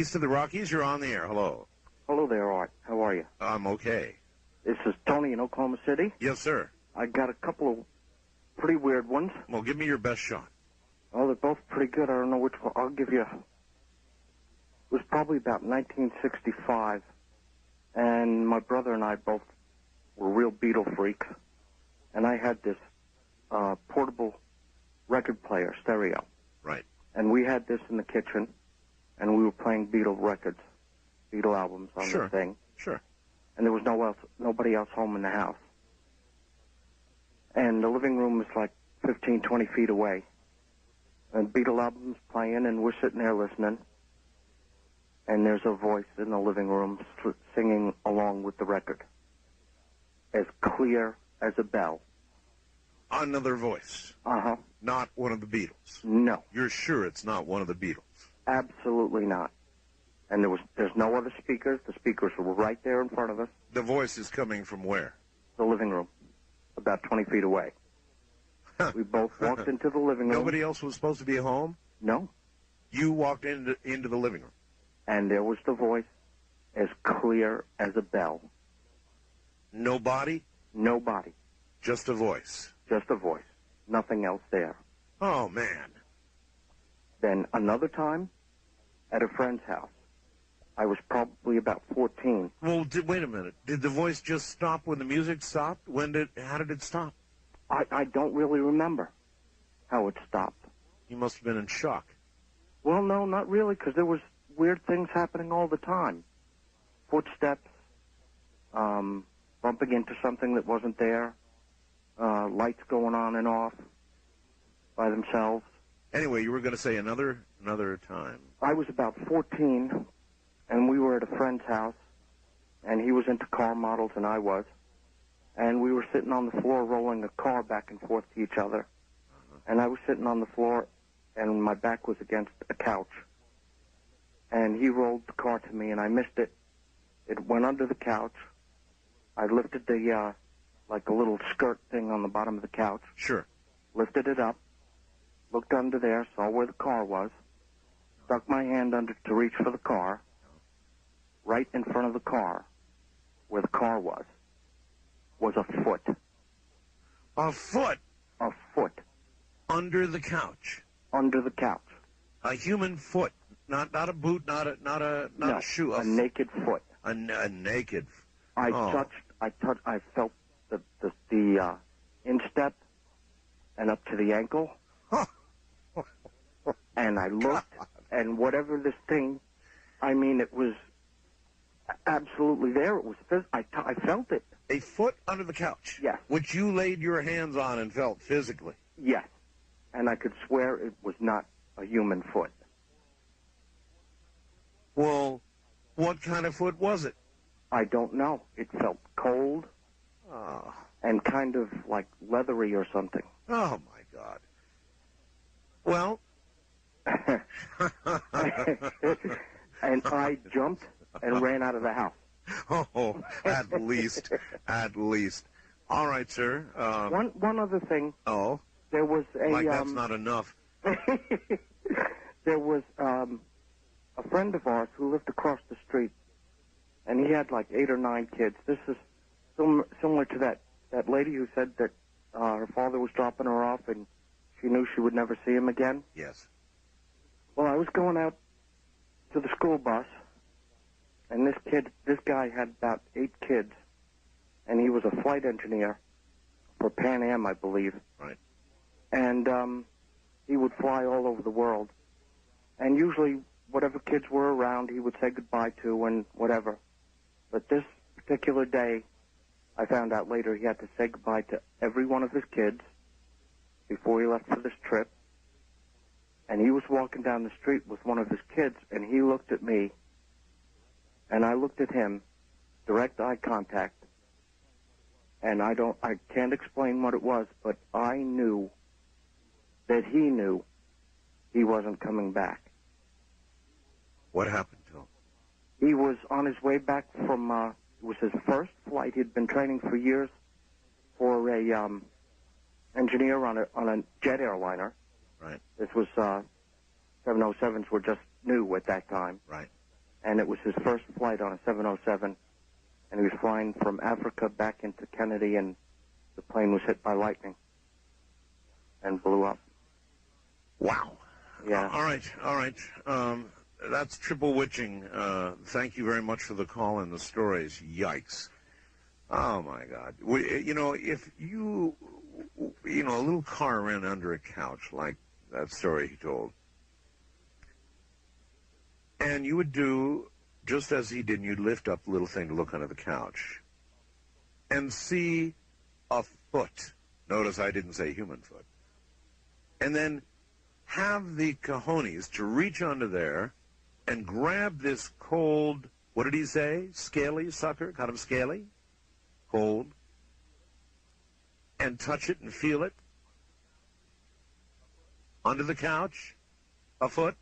East of the Rockies, you're on the air. Hello. Hello there, Art. How are you? I'm okay. This is Tony in Oklahoma City. Yes, sir. I got a couple of pretty weird ones. Well, give me your best shot. Oh, they're both pretty good. I don't know which one. I'll give you... It was probably about 1965, and my brother and I both were real Beatle freaks, and I had this portable record player, stereo. Right. And we had this in the kitchen, and we were playing Beatle records, Beatle albums on the thing. Sure. And there was nobody else home in the house. And the living room was like 15, 20 feet away. And Beatle albums playing, and we're sitting there listening. And there's a voice in the living room singing along with the record, as clear as a bell. Another voice. Uh-huh. Not one of the Beatles. No. You're sure it's not one of the Beatles? Absolutely not. And there's no other speakers. The speakers were right there in front of us. The voice is coming from where? The living room, about 20 feet away. Huh. We both walked into the living room. Nobody else was supposed to be home? No. You walked into the living room. And there was the voice as clear as a bell. Nobody? Nobody. Just a voice? Just a voice. Nothing else there. Oh, man. Then another time, at a friend's house. I was probably about 14. Well, wait a minute. Did the voice just stop when the music stopped? How did it stop? I don't really remember how it stopped. You must have been in shock. Well, no, not really, because there was weird things happening all the time. Footsteps, bumping into something that wasn't there, lights going on and off by themselves. Anyway, you were going to say another time. I was about 14, and we were at a friend's house, and he was into car models, and I was. And we were sitting on the floor rolling a car back and forth to each other. And I was sitting on the floor, and my back was against a couch. And he rolled the car to me, and I missed it. It went under the couch. I lifted the, like a little skirt thing on the bottom of the couch. Sure. Lifted it up, looked under there, saw where the car was, stuck my hand under to reach for the car. Right in front of the car, where the car was a foot. A foot? A foot. Under the couch? Under the couch. A human foot. Not a boot, not a shoe. A naked foot. A naked. I felt the instep and up to the ankle. And I looked, and whatever this thing, I mean, it was absolutely there. It was. I felt it. A foot under the couch? Yes. Which you laid your hands on and felt physically? Yes. And I could swear it was not a human foot. Well, what kind of foot was it? I don't know. It felt cold and kind of like leathery or something. Oh, my God. Well. And I jumped and ran out of the house. Oh, at least. All right, sir. One other thing. Oh? There was a... Like that's not enough. There was a friend of ours who lived across the street, and he had like 8 or 9 kids. This is similar to that lady who said that her father was dropping her off and she knew she would never see him again. Yes. Well, I was going out to the school bus, and this guy had about 8 kids, and he was a flight engineer for Pan Am, I believe. Right. And he would fly all over the world. And usually, whatever kids were around, he would say goodbye to and whatever. But this particular day, I found out later he had to say goodbye to every one of his kids before he left for this trip. And he was walking down the street with one of his kids, and he looked at me, and I looked at him, direct eye contact, and I can't explain what it was, but I knew that he knew he wasn't coming back. What happened to him? He was on his way back from, it was his first flight. He'd been training for years for a engineer on a jet airliner. Right. This was 707s were just new at that time. Right. and it was his first flight on a 707, and he was flying from Africa back into Kennedy, and the plane was hit by lightning and blew up. Wow. Yeah. All right. That's triple witching. Thank you very much for the call and the stories. Yikes. Oh, my God. If you a little car ran under a couch, like that story he told, and you would do just as he did, and you'd lift up the little thing to look under the couch and see a foot. Notice I didn't say human foot. And then have the cojones to reach under there and grab this cold, what did he say? Scaly sucker? Got him scaly? Cold. And touch it and feel it. Under the couch? A foot?